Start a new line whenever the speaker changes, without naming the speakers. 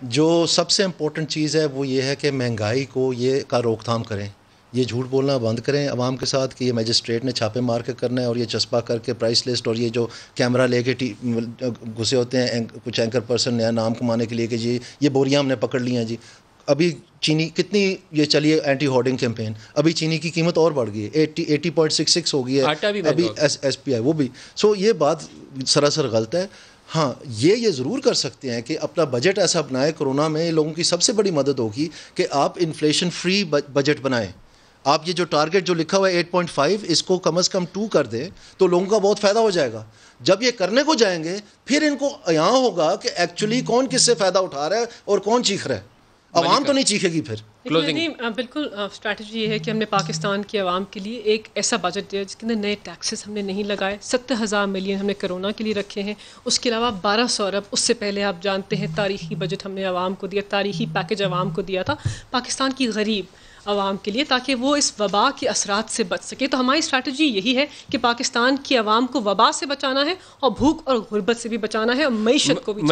جو سب سے امپورٹنٹ چیز ہے وہ یہ ہے کہ مہنگائی کو کا روک تھام کریں. یہ جھوٹ بولنا بند کریں عوام کے ساتھ کہ یہ میجسٹریٹ نے چھاپے مار کے کرنا ہے اور یہ چسپا کر کے پرائس لسٹ اور یہ جو کیمرہ لے کے گھسے ہوتے ہیں کچھ اینکر پرسن نیا نام کمانے کے لیے کہ جی یہ بوریاں ہم نے پکڑ لی ہیں. جی ابھی چینی کتنی یہ چلی ہے اینٹی ہارڈنگ کیمپین, ابھی چینی کی قیمت اور بڑھ گئی ہے 80.66 ہو گئی ہے ابھی ایس پی آئی وہ بھی. سو یہ بات سراسر غلط ہے. ہاں یہ ضرور کر سکتے ہیں کہ اپنا بجٹ ایسا بنائے. کورونا میں لوگوں کی سب سے بڑی مدد ہوگی کہ آپ انفلیشن فری بجٹ بنائیں. آپ یہ جو ٹارگٹ جو لکھا ہوا ہے 8.5 اس کو کم از کم 2 کر دیں تو لوگوں کا بہت فائدہ ہو جائے گا. جب یہ کرنے کو جائیں گے پھر ان کو یہاں ہوگا کہ ایکچولی کون کس سے فائدہ اٹھا رہا ہے اور کون چیخ رہا ہے. عوام تو نہیں چیخے گی پھر.
بالکل اسٹریٹجی یہ ہے کہ ہم نے پاکستان کی عوام کے لیے ایک ایسا بجٹ دیا جس کے اندر نئے ٹیکسز ہم نے نہیں لگائے. 70,000 ملین ہم نے کرونا کے لیے رکھے ہیں. اس کے علاوہ 1200 ارب اس سے پہلے آپ جانتے ہیں تاریخی بجٹ ہم نے عوام کو دیا, تاریخی پیکج عوام کو دیا تھا پاکستان کی غریب عوام کے لیے تاکہ وہ اس وبا کے اثرات سے بچ سکے. تو ہماری اسٹریٹجی یہی ہے کہ پاکستان کی عوام کو وبا سے بچانا ہے اور بھوک اور غربت سے بھی بچانا ہے اور معیشت کو بھی.